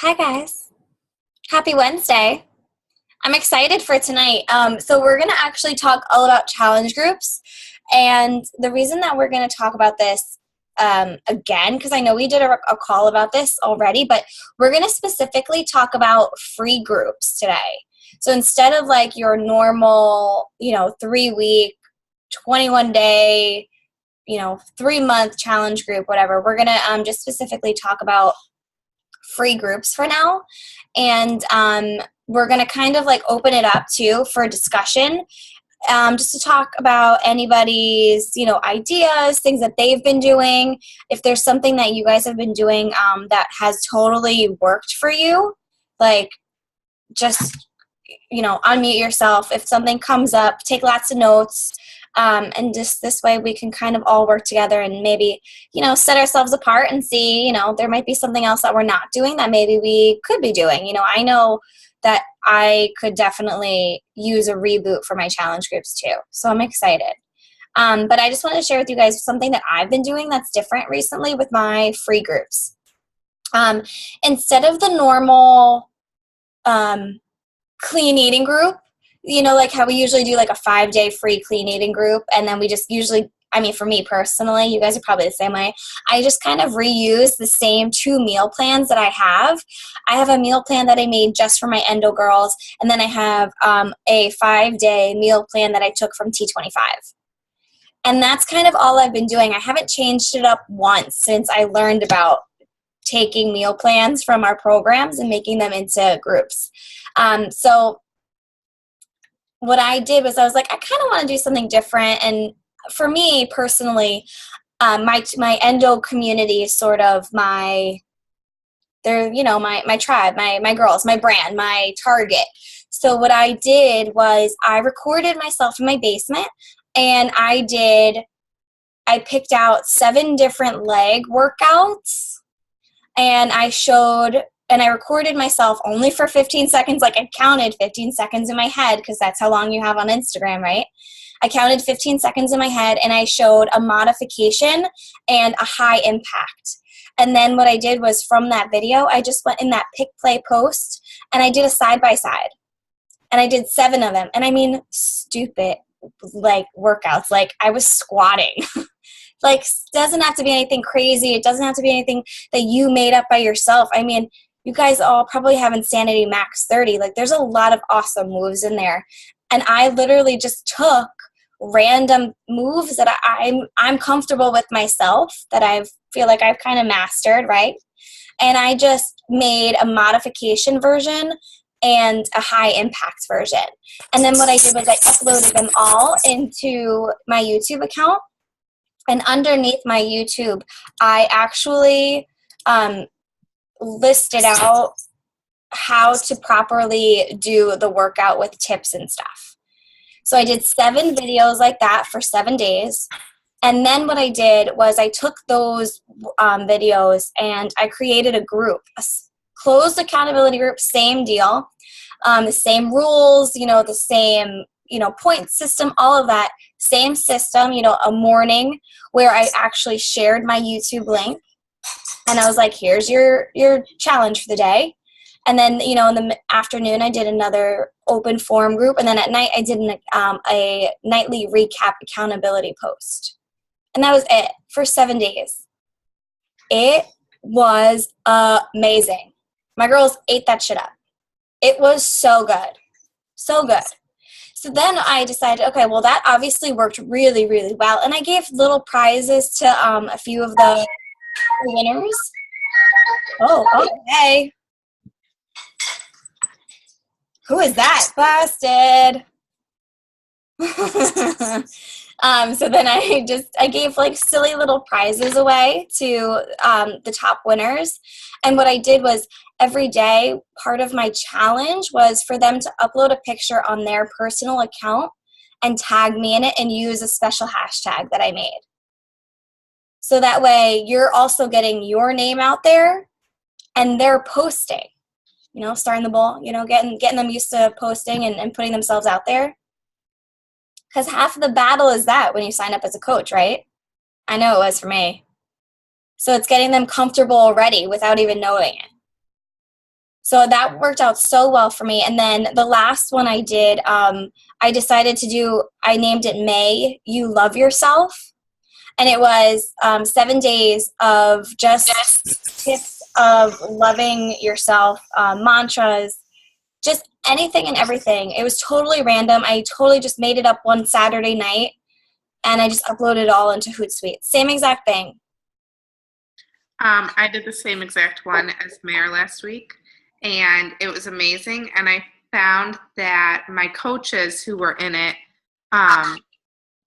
Hi guys. Happy Wednesday. I'm excited for tonight. So we're going to actually talk all about challenge groups. And the reason that we're going to talk about this again, because I know we did a call about this already, but we're going to specifically talk about free groups today. So instead of like your normal, 3-week, 21 day, 3-month challenge group, whatever, we're going to just specifically talk about free groups for now. And we're going to kind of like open it up too for discussion, just to talk about anybody's, ideas, things that they've been doing. If there's something that you guys have been doing that has totally worked for you, like just, unmute yourself. If something comes up, take lots of notes. And just this way we can kind of all work together and maybe, set ourselves apart and see, there might be something else that we're not doing that maybe we could be doing. I know that I could definitely use a reboot for my challenge groups too. So I'm excited. But I just wanted to share with you guys something that I've been doing that's different recently with my free groups. Instead of the normal clean eating group, like how we usually do like a 5-day free clean eating group, and then we just usually, for me personally, you guys are probably the same way, I just kind of reuse the same 2 meal plans that I have. I have a meal plan that I made just for my endo girls, and then I have a 5-day meal plan that I took from T25. And that's kind of all I've been doing. I haven't changed it up once since I learned about taking meal plans from our programs and making them into groups. So what I did was I was like, I kind of want to do something different. And for me personally, my endo community is sort of they're, my tribe, my girls, my brand, my target. So what I did was I recorded myself in my basement, and I picked out 7 different leg workouts, and I recorded myself only for 15 seconds. Like I counted 15 seconds in my head because that's how long you have on Instagram, right? I counted 15 seconds in my head, and I showed a modification and a high impact. And then what I did was from that video, I just went in that pick, play, post, and I did a side-by-side. And I did 7 of them. And stupid, like workouts. Like I was squatting. Like doesn't have to be anything crazy. It doesn't have to be anything that you made up by yourself. You guys all probably have Insanity Max 30. Like there's a lot of awesome moves in there. And I literally just took random moves that I'm comfortable with myself, that I feel like I've kind of mastered, right? And I just made a modification version and a high impact version. And then what I did was I uploaded them all into my YouTube account. And underneath my YouTube, I actually listed out how to properly do the workout with tips and stuff. So I did 7 videos like that for 7 days. And then what I did was I took those videos and I created a group, a closed accountability group, same deal, the same rules, the same, point system, all of that, same system, a morning where I actually shared my YouTube link. And I was like, here's your challenge for the day. And then, in the afternoon, I did another open forum group. And then at night, I did a nightly recap accountability post. And that was it for 7 days. It was amazing. My girls ate that shit up. It was so good. So good. So then I decided, okay, well, that obviously worked really, really well. And I gave little prizes to a few of the winners. Oh, hey. Who is that? Busted. So then I gave like silly little prizes away to the top winners. And what I did was every day, part of my challenge was for them to upload a picture on their personal account and tag me in it and use a special hashtag that I made. So that way you're also getting your name out there and they're posting, starting the ball, getting them used to posting and putting themselves out there. Because half of the battle is that when you sign up as a coach, right? I know it was for me. So it's getting them comfortable already without even knowing it. So that worked out so well for me. And then the last one I did, I decided to do, I named it May You Love Yourself. And it was 7 days of just tips of loving yourself, mantras, just anything and everything. It was totally random. I totally just made it up one Saturday night, and I just uploaded it all into Hootsuite. Same exact thing. I did the same exact one as Mayor last week, and it was amazing. And I found that my coaches who were in it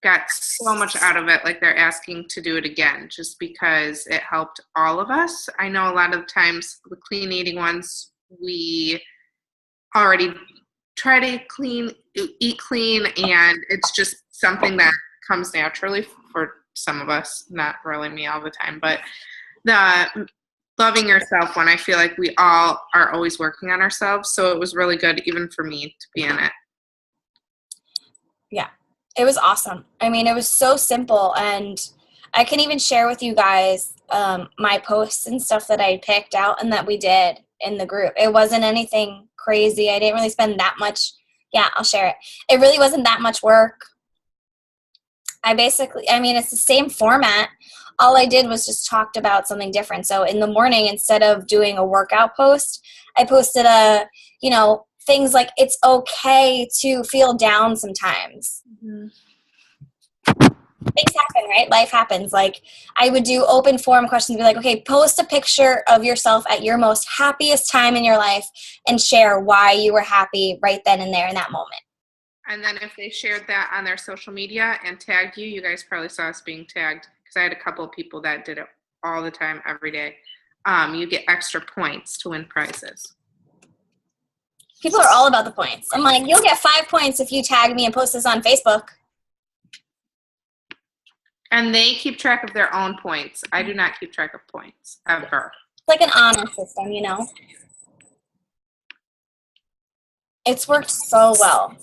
got so much out of it, like they're asking to do it again, just because it helped all of us. I know a lot of times the clean eating ones, we already try to eat clean, and it's just something that comes naturally for some of us, not really me all the time. But the loving yourself one, I feel like we all are always working on ourselves, so it was really good even for me to be in it. Yeah, it was awesome. I mean, it was so simple, and I can even share with you guys my posts and stuff that I picked out and that we did in the group. It wasn't anything crazy. I didn't really spend that much. Yeah, I'll share it. It really wasn't that much work. I mean, it's the same format. All I did was just talked about something different. So in the morning, instead of doing a workout post, I posted things like it's okay to feel down sometimes. Mm-hmm. Things happen, right? Life happens. Like I would do open forum questions, be like, okay, post a picture of yourself at your most happiest time in your life and share why you were happy right then and there in that moment. And then if they shared that on their social media and tagged you, you guys probably saw us being tagged, because I had a couple of people that did it all the time, every day. You get extra points to win prizes. People are all about the points. I'm like, you'll get 5 points if you tag me and post this on Facebook. And they keep track of their own points. I do not keep track of points, ever. It's like an honor system, It's worked so well.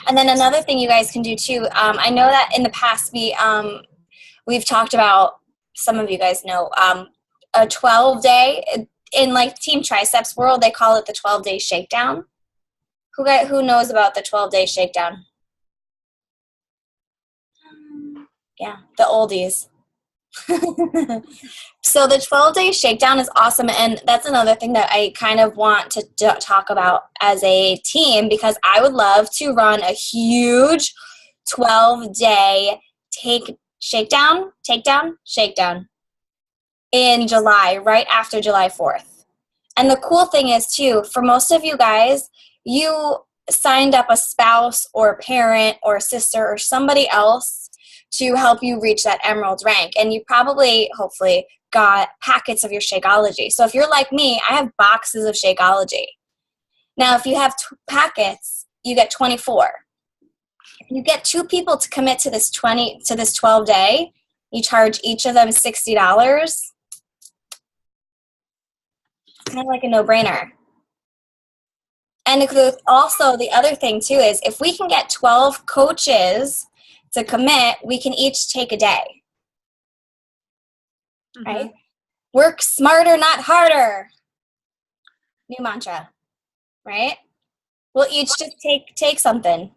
And then another thing you guys can do too, I know that in the past we've talked about, some of you guys know, a 12-day, in like Team Triceps world, they call it the 12-day shakedown. Who knows about the 12-day shakedown? Yeah, the oldies. So the 12-day shakedown is awesome, and that's another thing that I kind of want to talk about as a team, because I would love to run a huge 12-day takedown in July, right after July 4th. And the cool thing is too, for most of you guys, you signed up a spouse or a parent or a sister or somebody else to help you reach that emerald rank. And you probably, hopefully, got packets of your Shakeology. So if you're like me, I have boxes of Shakeology. Now, if you have packets, you get 24. If you get 2 people to commit to this 12-day, you charge each of them $60. Kind of like a no-brainer. And also the other thing too is, if we can get 12 coaches to commit, we can each take a day. Mm-hmm. Right? Work smarter, not harder. New mantra, right? We'll each just take something.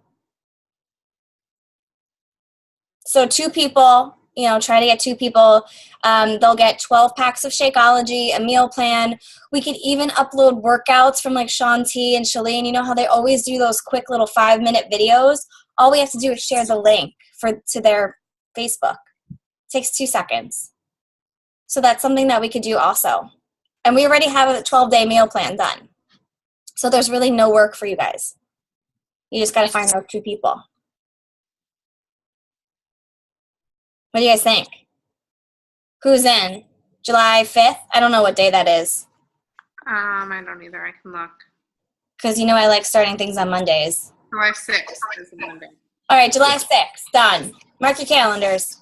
So 2 people, try to get 2 people. They'll get 12 packs of Shakeology, a meal plan. We could even upload workouts from like Shaun T and Shalene. You know how they always do those quick little 5-minute videos? All we have to do is share the link to their Facebook. It takes 2 seconds. So that's something that we could do also. And we already have a 12-day meal plan done. So there's really no work for you guys. You just got to find those 2 people. What do you guys think? Who's in? July 5th? I don't know what day that is. I don't either. I can look. Because I like starting things on Mondays. July 6th is a Monday. All right, July 6th. Done. Mark your calendars.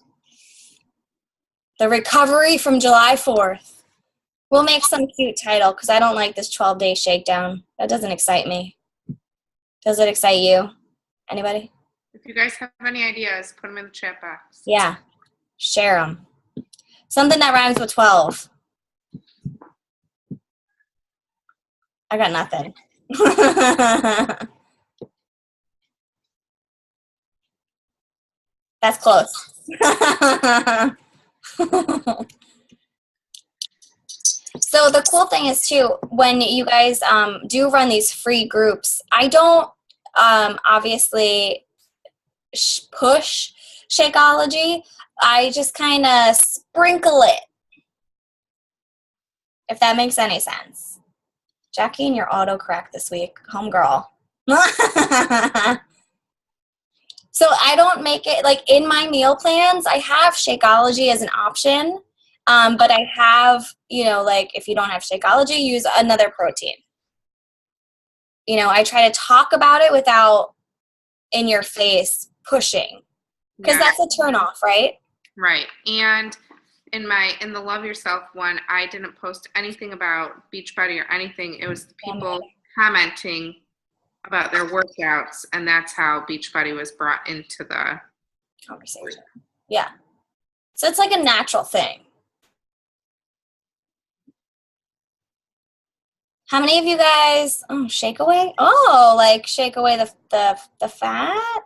The recovery from July 4th. We'll make some cute title, because I don't like this 12-day shakedown. That doesn't excite me. Does it excite you? Anybody? If you guys have any ideas, put them in the chat box. Yeah. Share them. Something that rhymes with 12. I got nothing. That's close. So the cool thing is too, when you guys do run these free groups, I don't obviously push Shakeology. I just kind of sprinkle it, if that makes any sense. Jackie and your autocorrect this week, homegirl. So I don't make it, like in my meal plans, I have Shakeology as an option. But I have, like if you don't have Shakeology, use another protein. I try to talk about it without in your face pushing, because that's a turn off, right? Right. And in the Love Yourself one, I didn't post anything about Beachbody or anything. It was the people commenting about their workouts, and that's how Beachbody was brought into the conversation. Yeah. So it's like a natural thing. How many of you guys shake away? Oh, like shake away the fat,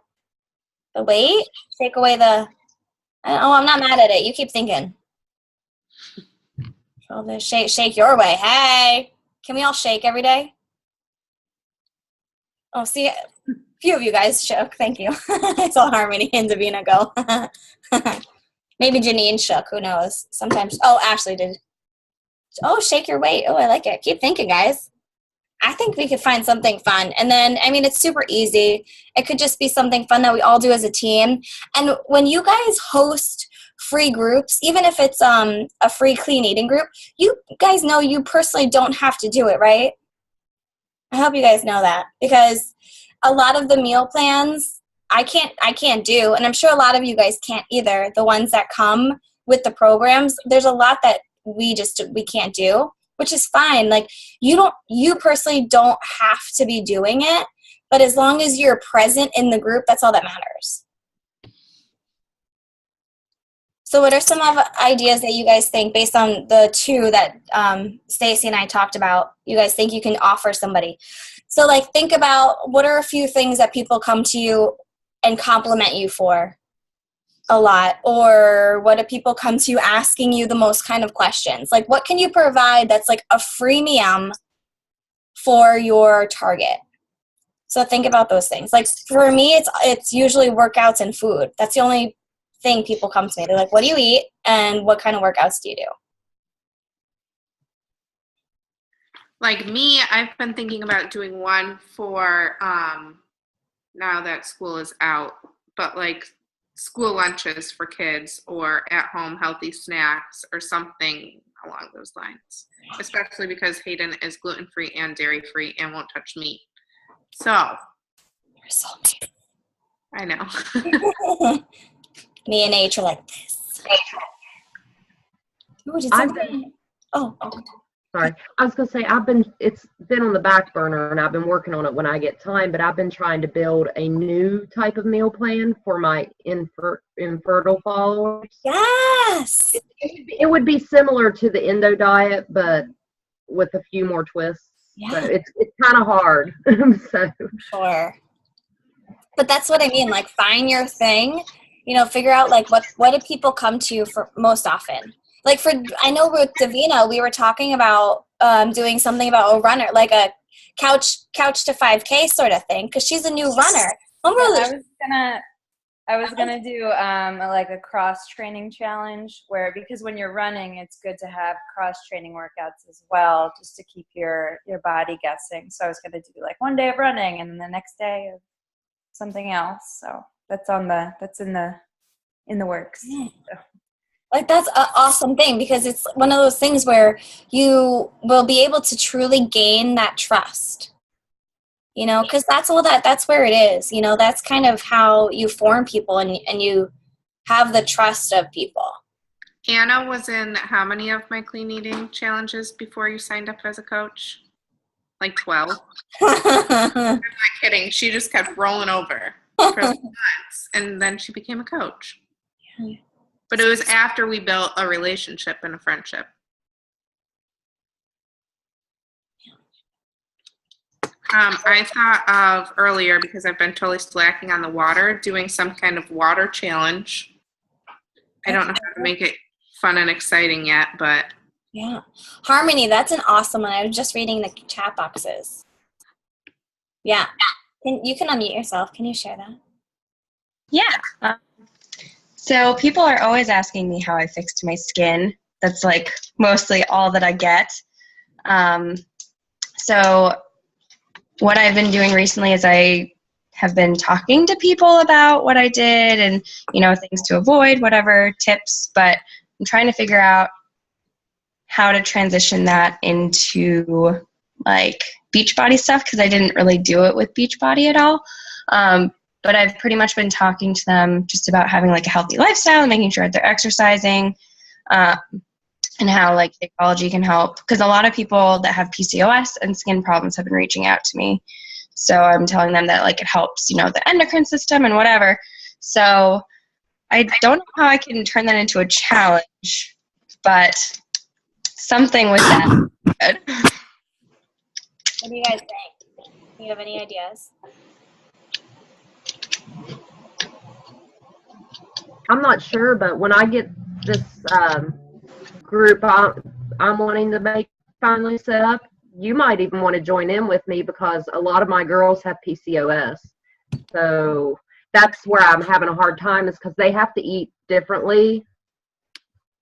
the weight, shake away the. Oh, I'm not mad at it. You keep thinking. Shake your way. Hey, can we all shake every day? Oh, see, a few of you guys shook. Thank you. I saw Harmony and Davina go. Maybe Janine shook. Who knows? Sometimes. Oh, Ashley did. Oh, shake your weight. Oh, I like it. Keep thinking, guys. I think we could find something fun. And then, it's super easy. It could just be something fun that we all do as a team. And when you guys host free groups, even if it's a free clean eating group, you guys know you personally don't have to do it, right? I hope you guys know that, because a lot of the meal plans I can't do, and I'm sure a lot of you guys can't either. The ones that come with the programs, there's a lot that we can't do, which is fine. Like you personally don't have to be doing it, but as long as you're present in the group, that's all that matters. So what are some of ideas that you guys think, based on the two that Stacy and I talked about, you guys think you can offer somebody? So like think about what are a few things that people come to you and compliment you for a lot, or what do people come to you asking you the most kind of questions? Like what can you provide that's like a freemium for your target? So think about those things. Like for me, it's usually workouts and food. That's the only thing people come to me. They're like, what do you eat and what kind of workouts do you do? Like me, I've been thinking about doing one for now that school is out, but like school lunches for kids or at home healthy snacks or something along those lines, especially because Hayden is gluten-free and dairy-free and won't touch meat. So You're so mean. I know. Me and H are like this. Sorry. I was going to say, it's been on the back burner and I've been working on it when I get time, but I've been trying to build a new type of meal plan for my infertile followers. Yes. It would be similar to the Endo diet, but with a few more twists. Yeah. So it's kind of hard. So. Sure. But that's what I mean. Like find your thing, figure out like what do people come to you for most often? Like I know with Davina, we were talking about doing something about a runner, like a couch to 5K sort of thing, because she's a new runner. I was gonna do like a cross training challenge because when you're running, it's good to have cross training workouts as well, just to keep your body guessing. So I was gonna do like one day of running and the next day of something else. So that's in the works. Yeah. So. Like that's an awesome thing, because it's one of those things where you will be able to truly gain that trust, because that's where it is, that's kind of how you form people and you have the trust of people. Anna was in how many of my clean eating challenges before you signed up as a coach? Like 12. I'm not kidding. She just kept rolling over for months, and then she became a coach. Yeah. But it was after we built a relationship and a friendship. I thought of earlier, because I've been totally slacking on the water, doing some kind of water challenge. I don't know how to make it fun and exciting yet, but Yeah. Harmony, that's an awesome one. I was just reading the chat boxes. Yeah. You can unmute yourself. Can you share that? Yeah. So people are always asking me how I fixed my skin. That's like mostly all that I get. So what I've been doing recently is I have been talking to people about what I did and, things to avoid, whatever tips, but I'm trying to figure out how to transition that into like Beachbody stuff, because I didn't really do it with Beachbody at all. But I've pretty much been talking to them just about having like a healthy lifestyle and making sure that they're exercising, and how like Shakeology can help, because a lot of people that have PCOS and skin problems have been reaching out to me. So I'm telling them that like it helps, the endocrine system and whatever. So I don't know how I can turn that into a challenge, but something with that. What do you guys think? Do you have any ideas? I'm not sure, but when I get this group I'm wanting to make finally set up, you might even want to join in with me, because a lot of my girls have PCOS. So that's where I'm having a hard time, is because they have to eat differently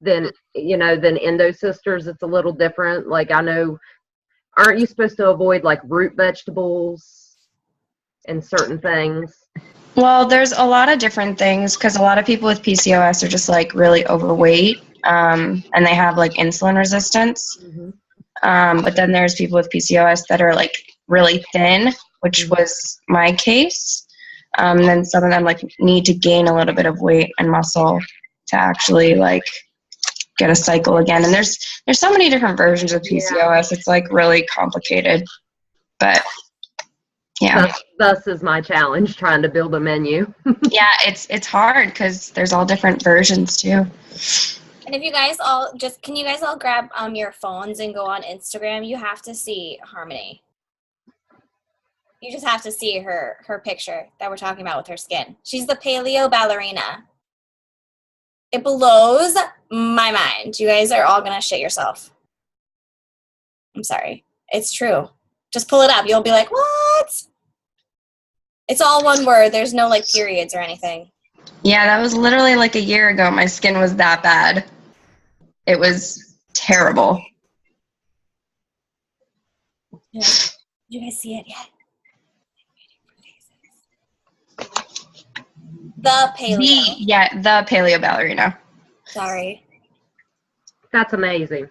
than Endo Sisters. It's a little different. Like, I know, aren't you supposed to avoid like root vegetables and certain things? Well, there's a lot of different things, because a lot of people with PCOS are just like really overweight, and they have like insulin resistance. Mm-hmm. But then there's people with PCOS that are like really thin, which was my case. Then some of them like need to gain a little bit of weight and muscle to actually like get a cycle again. And there's so many different versions of PCOS. Yeah. It's like really complicated, but yeah. Thus is my challenge, trying to build a menu. Yeah, it's hard because there's all different versions too. And if you guys all can you guys all grab your phones and go on Instagram? You have to see Harmony. You just have to see her picture that we're talking about with her skin. She's the paleo ballerina. It blows my mind. You guys are all gonna shit yourself. I'm sorry. It's true. Just pull it up. You'll be like, what? It's all one word. There's no like periods or anything. Yeah, that was literally like a year ago. My skin was that bad. It was terrible. Yeah. Did you guys see it yet? The paleo. The paleo ballerina. Sorry. That's amazing.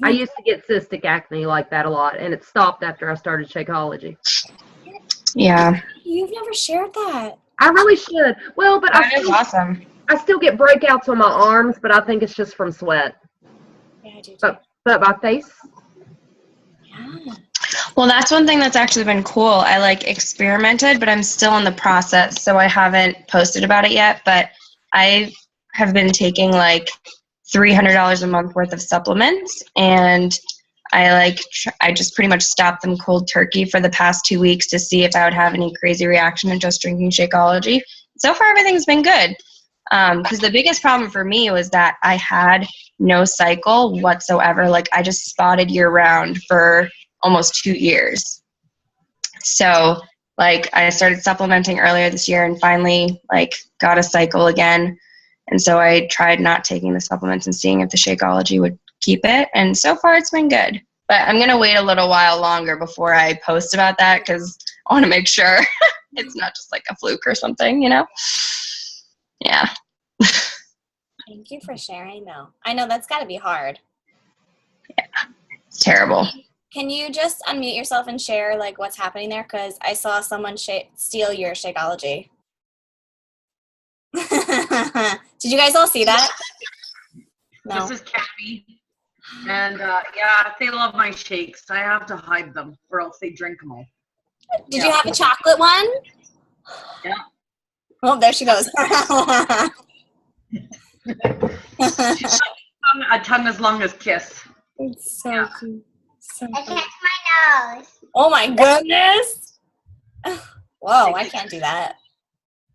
I used to get cystic acne like that a lot, and it stopped after I started Shakeology. Yeah. You've never shared that. I really should. Well, but that is awesome. I still get breakouts on my arms, but I think it's just from sweat. Yeah, I do too. But my face? Yeah. Well, that's one thing that's actually been cool. I like experimented, but I'm still in the process, so I haven't posted about it yet. But I have been taking like $300 a month worth of supplements, and I just pretty much stopped them cold turkey for the past 2 weeks to see if I would have any crazy reaction to just drinking Shakeology. So far, everything's been good. Because the biggest problem for me was that I had no cycle whatsoever. Like, I just spotted year round for almost 2 years. So like I started supplementing earlier this year and finally like got a cycle again. And so I tried not taking the supplements and seeing if the Shakeology would keep it. And so far it's been good. But I'm going to wait a little while longer before I post about that, because I want to make sure it's not just like a fluke or something, Yeah. Thank you for sharing, though. I know that's got to be hard. Yeah, it's terrible. Can you just unmute yourself and share like what's happening there? Because I saw someone steal your Shakeology. Did you guys all see that? No. This is Kathy. And they love my shakes. I have to hide them or else they drink them all. Did you have a chocolate one? Yeah. Oh, there she goes. A tongue as long as kiss. It's so cute. So I cute. catch my Oh my goodness. Whoa, I can't do that.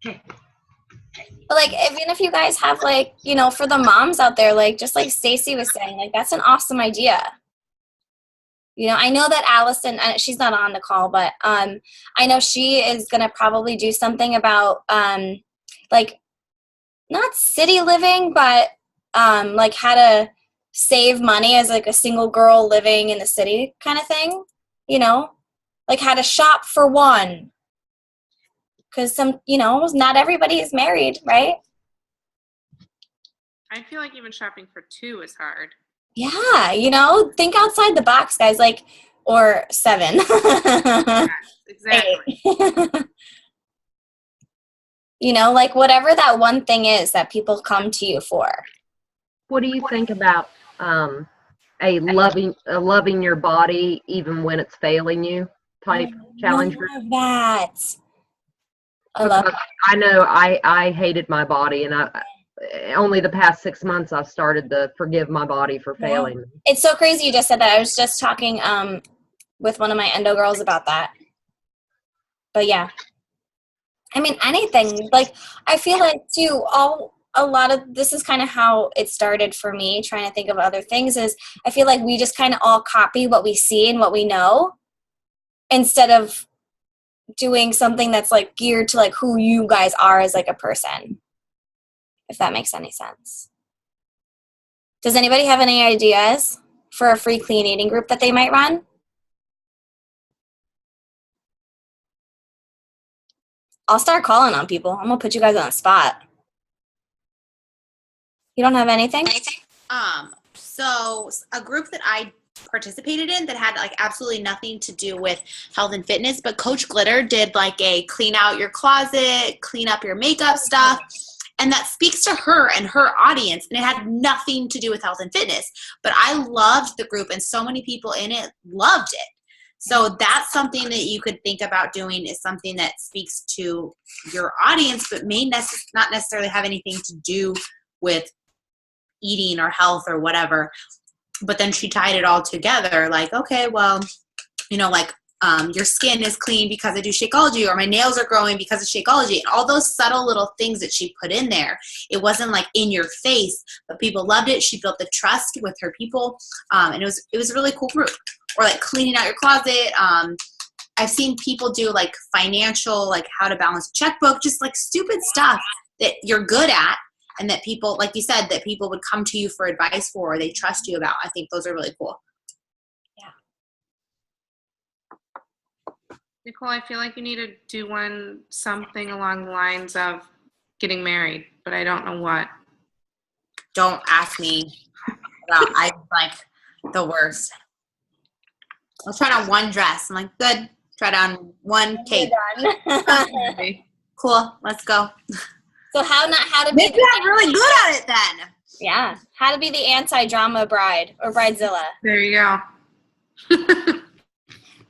But like, even if you guys have like, you know, for the moms out there, like just like Stacy was saying, like that's an awesome idea. You know, I know that Allison, she's not on the call, but I know she is going to probably do something about like not city living, but like how to save money as like a single girl living in the city kind of thing, you know, like how to shop for one. Because some, you know, not everybody is married, right? I feel like even shopping for two is hard. Yeah, you know, think outside the box, guys, like, or 7. Yes, exactly. 8. You know, like whatever that one thing is that people come to you for. What do you think about a loving your body even when it's failing you type challenge group? I love that. I love Because I know I hated my body, and only the past 6 months I've started to forgive my body for failing me. It's so crazy you just said that. I was just talking with one of my endo girls about that. But yeah. I mean, anything. Like, I feel like, too, a lot of this is kind of how it started for me, trying to think of other things, is I feel like we just kind of all copy what we see and what we know instead of doing something that's, like, geared to, like, who you guys are as, like, a person, if that makes any sense. Does anybody have any ideas for a free clean eating group that they might run? I'll start calling on people. I'm going to put you guys on the spot. You don't have anything? So a group that I participated in that had like absolutely nothing to do with health and fitness, but Coach Glitter did like a clean out your closet, clean up your makeup stuff. And that speaks to her and her audience. And it had nothing to do with health and fitness. But I loved the group, and so many people in it loved it. So that's something that you could think about doing, is something that speaks to your audience, but may not necessarily have anything to do with eating or health or whatever. But then she tied it all together, like, okay, well, you know, like your skin is clean because I do Shakeology, or my nails are growing because of Shakeology, and all those subtle little things that she put in there. It wasn't like in your face, but people loved it. She built the trust with her people, and it was a really cool group. Or like cleaning out your closet. I've seen people do like financial, like how to balance a checkbook, just like stupid stuff that you're good at, and that people, like you said, that people would come to you for advice for, or they trust you about. I think those are really cool. Nicole, I feel like you need to do something along the lines of getting married, but I don't know what. Don't ask me about, I'm like the worst. Let's try on one dress. I'm like, good. Try on one cake. Cool. Let's go. So how to be Maybe I'm really good at it then. Yeah. How to be the anti-drama bride or bridezilla. There you go.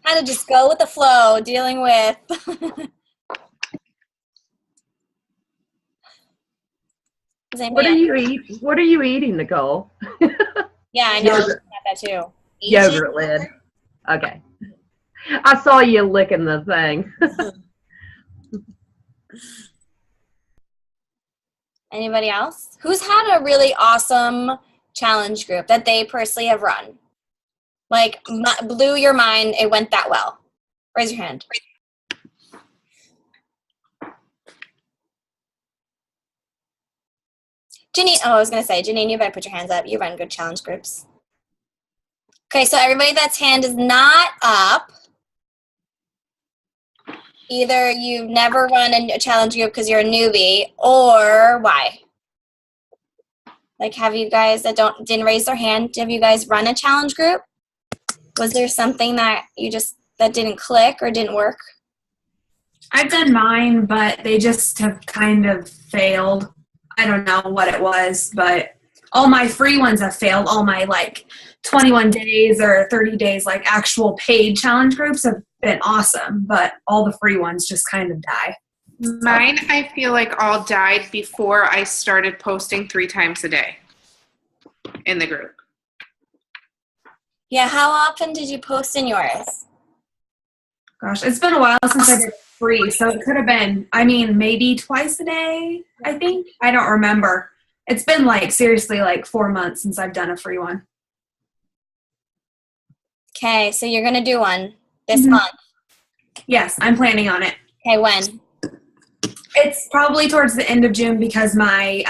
How to just go with the flow, dealing with. What are you eating, Nicole? Yeah, I know. Yogurt. That too. Yogurt lid. Okay. I saw you licking the thing. Anybody else? Who's had a really awesome challenge group that they personally have run? Like, blew your mind, it went that well. Raise your hand. Janine, I was going to say, Janine, you better put your hands up. You run good challenge groups. Okay, so everybody that's hand is not up, either you've never run a challenge group because you're a newbie, or why? Like, have you guys that didn't raise their hand, have you guys run a challenge group? Was there something that that didn't click or didn't work? I've done mine, but they just have kind of failed. I don't know what it was, but all my free ones have failed. All my like 21 days or 30 days, like actual paid challenge groups have been awesome, but all the free ones just kind of die. Mine, I feel like all died before I started posting 3 times a day in the group. Yeah, how often did you post in yours? Gosh, it's been a while since I did free, so it could have been, I mean, maybe twice a day, I think. I don't remember. It's been like, seriously, like 4 months since I've done a free one. Okay, so you're going to do one this Mhm. month. Yes, I'm planning on it. Okay, when? It's probably towards the end of June because my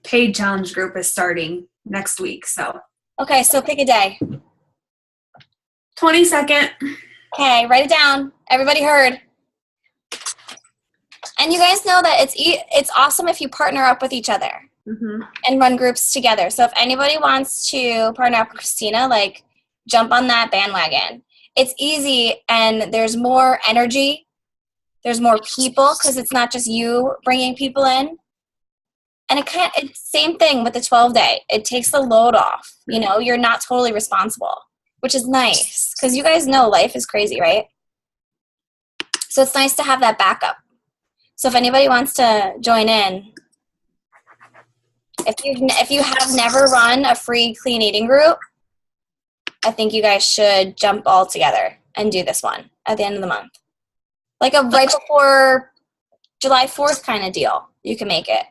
paid challenge group is starting next week, so. Okay, so pick a day. 22nd. Okay, write it down. Everybody heard. And you guys know that it's awesome if you partner up with each other and run groups together. So if anybody wants to partner up with Christina, like jump on that bandwagon. It's easy and there's more energy. There's more people because it's not just you bringing people in. And it's same thing with the 12-day. It takes the load off. You know, you're not totally responsible, which is nice because you guys know life is crazy, right? So it's nice to have that backup. So if anybody wants to join in, if you have never run a free clean eating group, I think you guys should jump all together and do this one at the end of the month. Like a right before July 4th kind of deal. You can make it.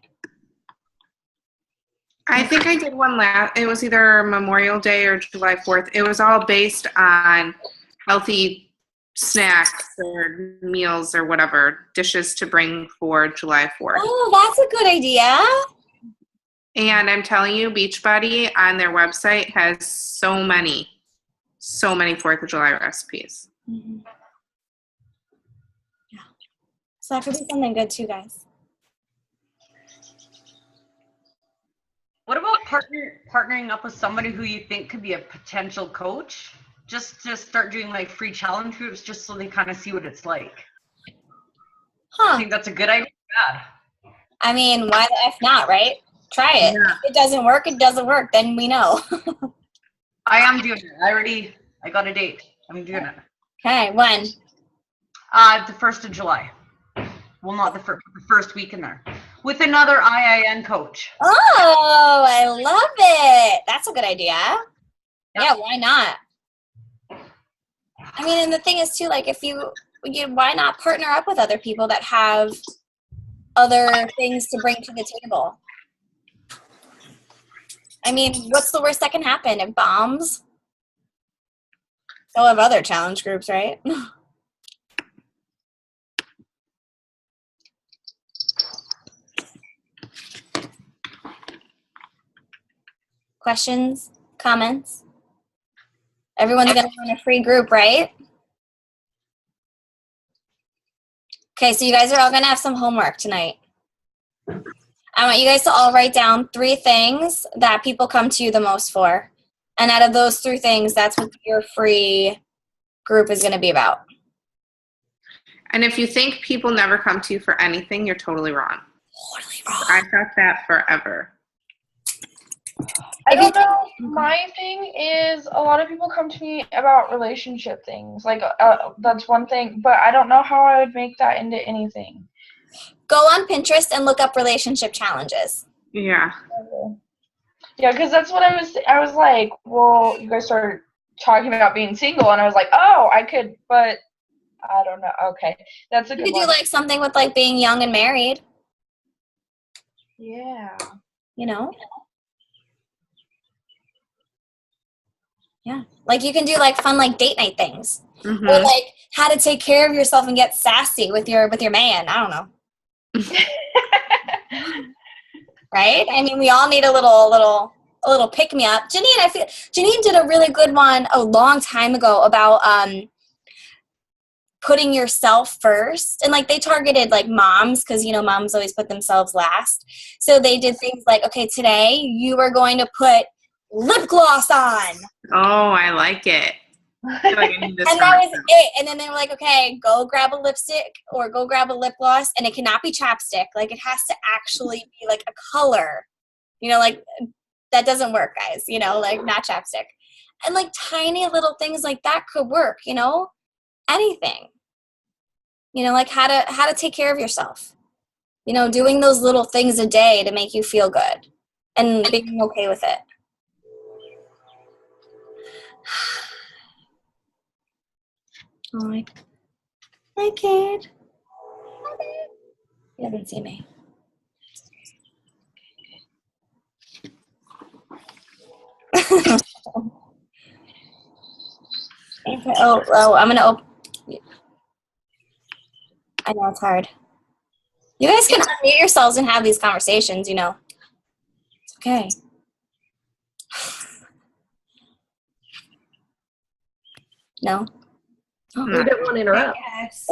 I think I did one it was either Memorial Day or July 4th. It was all based on healthy snacks or meals or whatever, dishes to bring for July 4th. Oh, that's a good idea. And I'm telling you, Beachbody on their website has so many 4th of July recipes. Mm-hmm. Yeah. So that could be something good too, guys. What about partnering up with somebody who you think could be a potential coach? Just to start doing like free challenge groups just so they kind of see what it's like. I think that's a good idea. I mean, why the F not, right? Try it. Yeah. If it doesn't work, it doesn't work. Then we know. I am doing it. I got a date. I'm doing it. Okay, when? The 1st of July. Well, not the first week in there. With another IIN coach. Oh, I love it. That's a good idea. Yep. Yeah, why not? I mean, and the thing is too, like why not partner up with other people that have other things to bring to the table? I mean, what's the worst that can happen? It bombs. They'll have other challenge groups, right? Questions? Comments? Everyone's going to join a free group, right? Okay, so you guys are all going to have some homework tonight. I want you guys to all write down 3 things that people come to you the most for. And out of those 3 things, that's what your free group is going to be about. And if you think people never come to you for anything, you're totally wrong. Totally wrong. I thought that forever. I don't know. My thing is a lot of people come to me about relationship things. Like, that's one thing. But I don't know how I would make that into anything. Go on Pinterest and look up relationship challenges. Yeah. Yeah, because that's what I was like, well, you guys started talking about being single, and I was like, oh, I could, but I don't know. Okay. That's a good one. You could do like something with like being young and married. Yeah. You know? Yeah. Like you can do like fun like date night things. Mm-hmm. Or like how to take care of yourself and get sassy with your man. I don't know. Right? I mean, we all need a little pick me up. Janine did a really good one a long time ago about putting yourself first. And like they targeted like moms because you know moms always put themselves last. So they did things like, okay, today you are going to put lip gloss on. Oh, I like it. I feel like I need this And that was it. And then they were like, okay, go grab a lipstick or go grab a lip gloss. And it cannot be chapstick. Like, it has to actually be, like, a color. You know, like, that doesn't work, guys. You know, like, not chapstick. And, like, tiny little things like that could work, you know? Anything. You know, like, how to take care of yourself. You know, doing those little things a day to make you feel good. And being okay with it. Oh, hi, kid. Hi, babe. You haven't seen me. I'm gonna open. I know it's hard. You guys can unmute yourselves and have these conversations. You know, it's okay. No. Who didn't want to interrupt? Yes.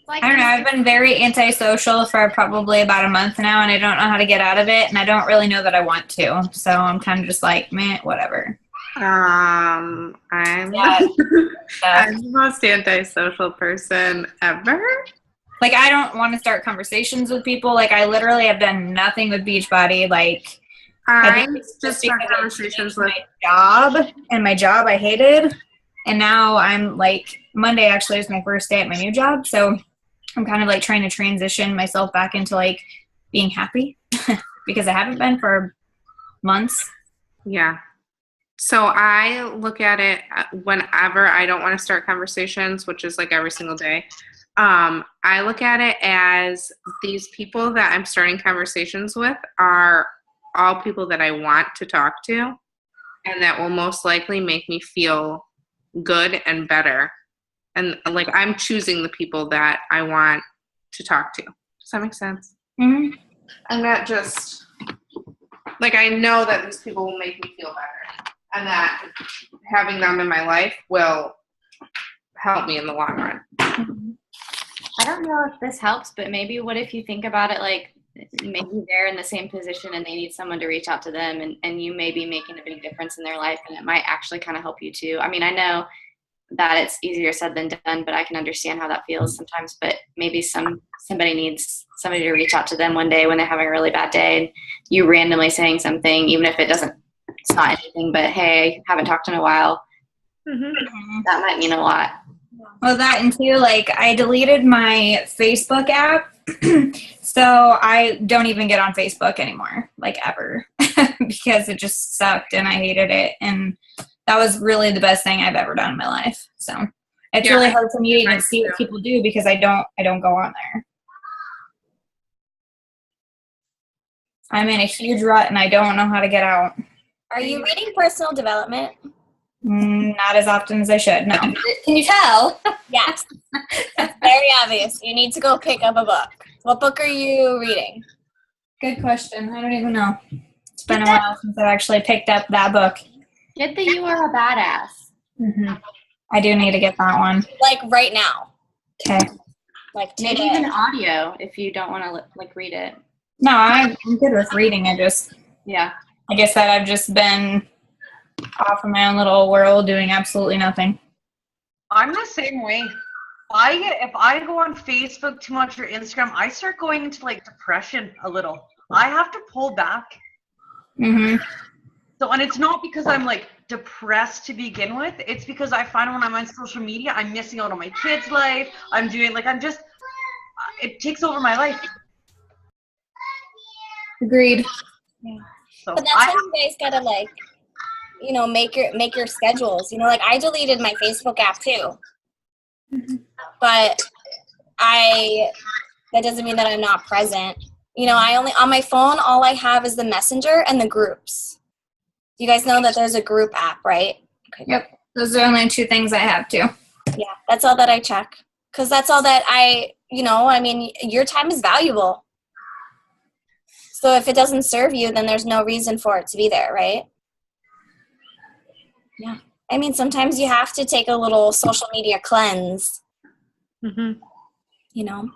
Like, I don't know. I've been very antisocial for probably about a month now, and I don't know how to get out of it, and I don't really know that I want to. So I'm kind of just like, meh, whatever. I'm Yeah. I'm the most antisocial person ever. Like, I don't want to start conversations with people. Like, I literally have done nothing with Beachbody. Like, I think it's just because start I conversations changed with. my job, and my job I hated, and now I'm like, Monday actually is my first day at my new job, so I'm kind of like trying to transition myself back into like being happy because I haven't been for months. Yeah. So I look at it whenever I don't want to start conversations, which is like every single day. I look at it as these people that I'm starting conversations with are all people that I want to talk to and that will most likely make me feel good and better. And like I'm choosing the people that I want to talk to. Does that make sense? Mm-hmm. I'm not just like I know that these people will make me feel better and that having them in my life will help me in the long run. I don't know if this helps, but maybe what if you think about it like maybe they're in the same position and they need someone to reach out to them and you may be making a big difference in their life and it might actually kind of help you too. I mean, I know that it's easier said than done, but I can understand how that feels sometimes. But maybe somebody needs somebody to reach out to them one day when they're having a really bad day and you randomly saying something, even if it's not anything, but hey, haven't talked in a while. Mm-hmm. That might mean a lot. Well, that and too, like I deleted my Facebook app, so I don't even get on Facebook anymore, like ever, because it just sucked and I hated it, and that was really the best thing I've ever done in my life. So it's really hard for me to even see what people do because I don't go on there. I'm in a huge rut and I don't know how to get out. Are you reading personal development? Not as often as I should, no. Can you tell? Yes. It's very obvious. You need to go pick up a book. What book are you reading? Good question. I don't even know. It's been a while since I actually picked up that book. Get the You Are a Badass. Mm-hmm. I do need to get that one. Like right now. Okay. Like today. Maybe even audio if you don't want to like read it. No, I'm good with reading. I guess that I've just been off in my own little world doing absolutely nothing. I'm the same way. If I go on Facebook too much or Instagram, I start going into like depression a little. I have to pull back. Mm-hmm. So, and it's not because I'm like depressed to begin with. It's because I find when I'm on social media, I'm missing out on my kid's life. It takes over my life. Agreed. Yeah. So but that's when you guys gotta like, you know, make your schedules. You know, like I deleted my Facebook app too. Mm-hmm. But that doesn't mean that I'm not present. You know, on my phone, all I have is the Messenger and the groups. You guys know that there's a group app, right? Okay. Yep. Those are the only two things I have too. Yeah, that's all that I check. Because that's all that your time is valuable. So if it doesn't serve you, then there's no reason for it to be there, right? Yeah. I mean, sometimes you have to take a little social media cleanse. Mm-hmm. You know?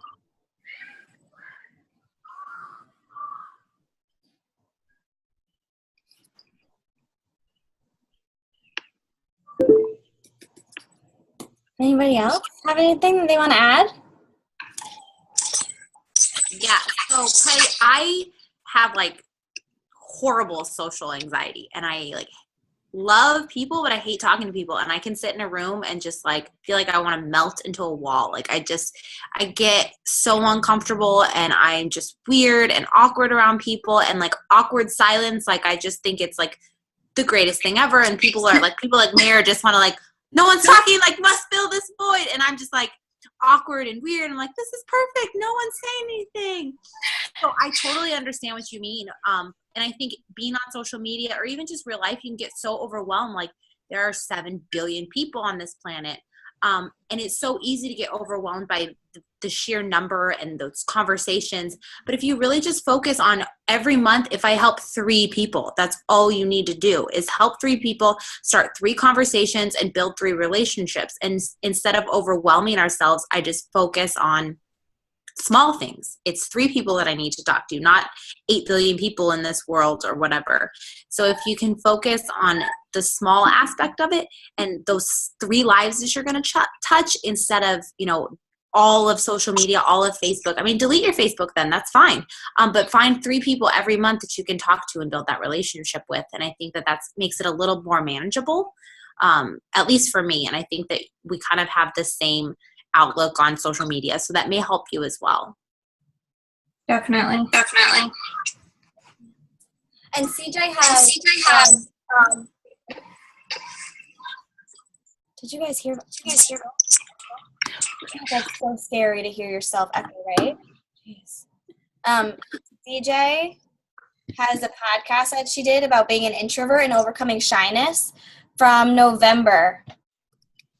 Anybody else have anything that they want to add? Yeah. So I have like horrible social anxiety and I like love people, but I hate talking to people. And I can sit in a room and just like feel like I want to melt into a wall. Like I get so uncomfortable and I'm just weird and awkward around people and like awkward silence. Like I just think it's like the greatest thing ever. And people like Mayor just want to like, no one's talking, like must fill this void. And I'm just like awkward and weird. I'm like, this is perfect. No one's saying anything. So I totally understand what you mean. And I think being on social media or even just real life, you can get so overwhelmed. Like there are 7 billion people on this planet. And it's so easy to get overwhelmed by the sheer number and those conversations. But if you really just focus on every month, if I help 3 people, that's all you need to do is help 3 people, start 3 conversations and build 3 relationships. And instead of overwhelming ourselves, I just focus on small things. It's 3 people that I need to talk to, not 8 billion people in this world or whatever. So if you can focus on the small aspect of it and those 3 lives that you're going to touch instead of, all of social media, all of Facebook. I mean, delete your Facebook then, that's fine. But find 3 people every month that you can talk to and build that relationship with. And I think that makes it a little more manageable, at least for me. And I think that we kind of have the same outlook on social media. So that may help you as well. Definitely. And CJ has did you guys hear? That's so scary to hear yourself echo, right? Jeez. CJ has a podcast that she did about being an introvert and overcoming shyness from November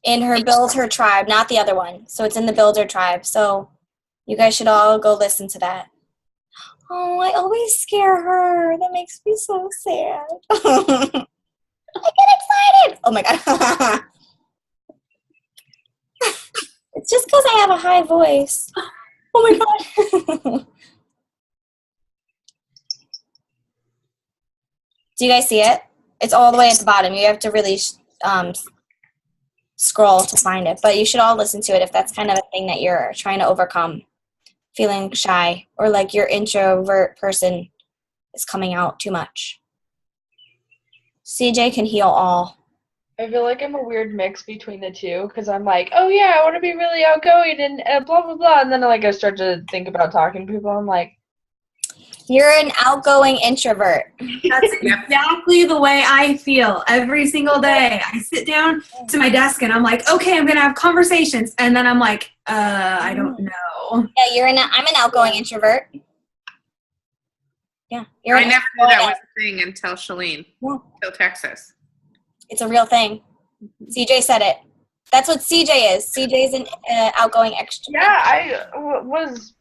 in her Build Her Tribe, not the other one. So it's in the Build Her Tribe. So you guys should all go listen to that. Oh, I always scare her. That makes me so sad. I get excited. Oh my God. It's just because I have a high voice. Oh my God. Do you guys see it? It's all the way at the bottom. You have to really scroll to find it. But you should all listen to it if that's kind of a thing that you're trying to overcome. Feeling shy or like your introvert person is coming out too much. CJ can heal all. I feel like I'm a weird mix between the two because I'm like, oh yeah, I want to be really outgoing and blah blah blah, and then like I start to think about talking to people. I'm like, you're an outgoing introvert. That's exactly the way I feel every single day. I sit down to my desk and I'm like, okay, I'm gonna have conversations, and then I'm like, I don't know. Yeah, I'm an outgoing introvert. Yeah, I never knew that was a thing until Shalene, until Texas. It's a real thing. CJ said it. That's what CJ is. CJ is an outgoing extrovert. Yeah, it was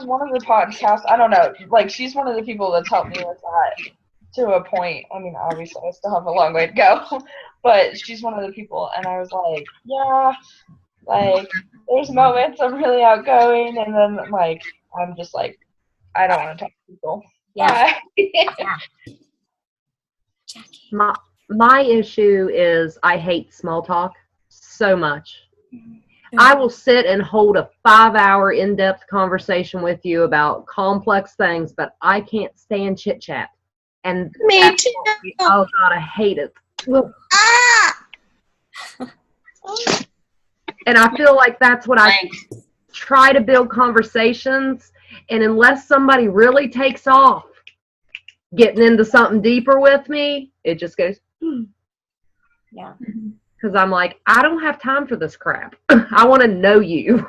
one of the podcasts. I don't know. Like, she's one of the people that's helped me with that to a point. I mean, obviously, I still have a long way to go. But she's one of the people. And I was like, yeah, like, there's moments I'm really outgoing. And then, like, I'm just like, I don't want to talk to people. Yeah. Yeah. Jackie. My issue is I hate small talk so much. I will sit and hold a 5-hour in-depth conversation with you about complex things, but I can't stand chit-chat. And Me too. Oh, God, I hate it. And I feel like that's what I try to build conversations, and unless somebody really takes off getting into something deeper with me, it just goes, Yeah. Because I'm like, I don't have time for this crap. I want to know you.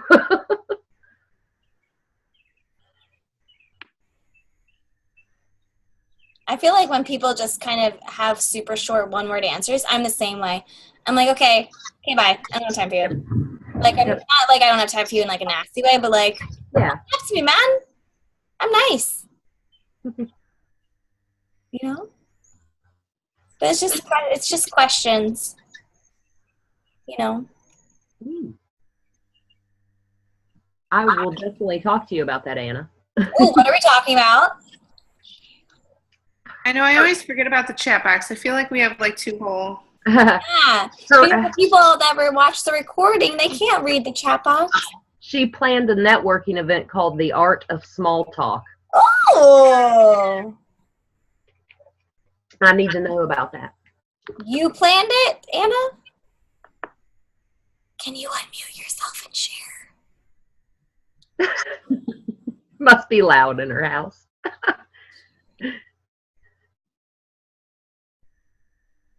I feel like when people just kind of have super short one-word answers, I'm the same way. I'm like, okay, bye. I don't have time for you. Like, I'm not like I don't have time for you in like a nasty way, but like, yeah, talk to me, man. I'm nice. You know? But it's just questions. You know? I will definitely talk to you about that, Anna. Ooh, what are we talking about? I know I always forget about the chat box. I feel like we have like 2 whole. Yeah. So, people that watch the recording, they can't read the chat box. She planned a networking event called The Art of Small Talk. Oh. I need to know about that. You planned it, Anna? Can you unmute yourself and share? Must be loud in her house.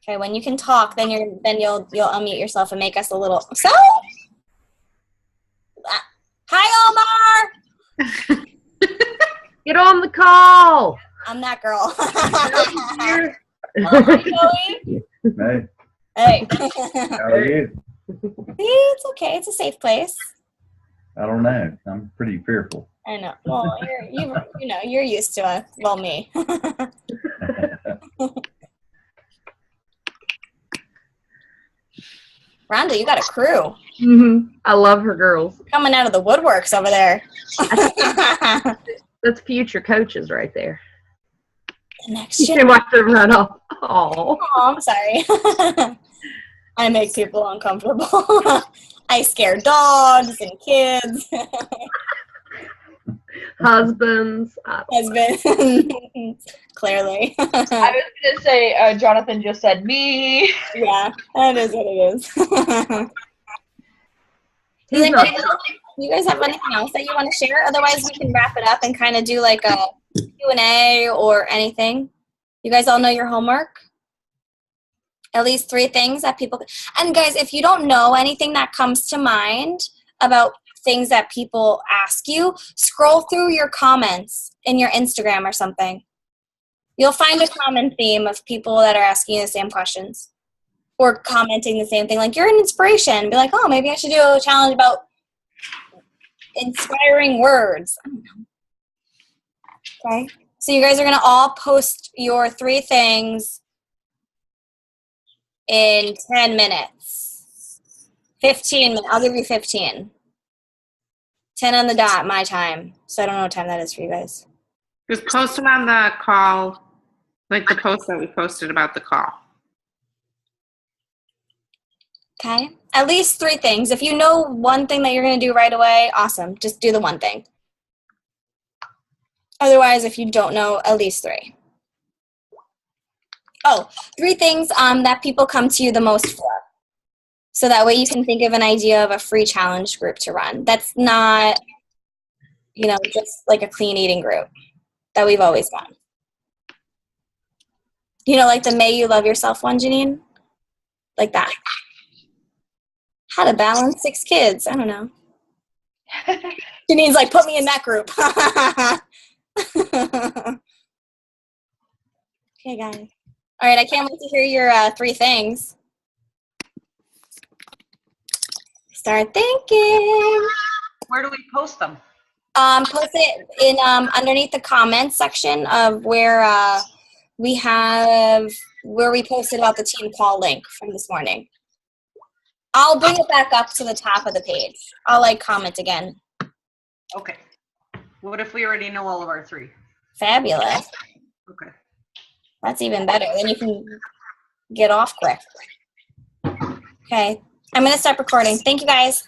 Okay, when you can talk, then you'll unmute yourself and make us a little. So, hi Omar. Get on the call. I'm that girl. Here. Hi Joey. Hey, Hey. how are you? It's okay. It's a safe place. I don't know. I'm pretty fearful. I know. Well, you're used to it. Well, me. Rhonda, you got a crew I love her girls. coming out of the woodworks over there. That's future coaches right there. The next She gen. watch them run off. Oh, Oh, I'm sorry. I make people uncomfortable. I scare dogs and kids. husbands. Husbands. Clearly. I was gonna say, Jonathan just said me. Yeah, that is what it is. He's not. You guys have anything else that you want to share? Otherwise, we can wrap it up and kind of do like a Q&A or anything. You guys all know your homework? At least 3 things that people... And guys, if you don't know anything that comes to mind about things that people ask you, scroll through your comments in your Instagram or something. You'll find a common theme of people that are asking you the same questions or commenting the same thing. Like, you're an inspiration. Be like, oh, maybe I should do a challenge about inspiring words. I don't know. Okay. So you guys are going to all post your 3 things in 10 minutes. 15 minutes. I'll give you 15. 10 on the dot, my time. So I don't know what time that is for you guys. Just post it on the call, like the post that we posted about the call. Okay. At least 3 things. If you know one thing that you're going to do right away, awesome. Just do the one thing. Otherwise, if you don't know, at least 3. Oh, 3 things that people come to you the most for. So that way you can think of an idea of a free challenge group to run. That's not, just like a clean eating group that we've always done. Like the May You Love Yourself one, Janine? Like that. How to balance 6 kids. I don't know. Janine's like, put me in that group. Okay, guys. All right, I can't wait to hear your 3 things. Start thinking. Where do we post them? Post it in underneath the comments section of where we posted about the team call link from this morning. I'll bring it back up to the top of the page. I'll comment again. Okay. What if we already know all of our 3? Fabulous. Okay. That's even better. Then you can get off quick. Okay. I'm going to stop recording. Thank you, guys.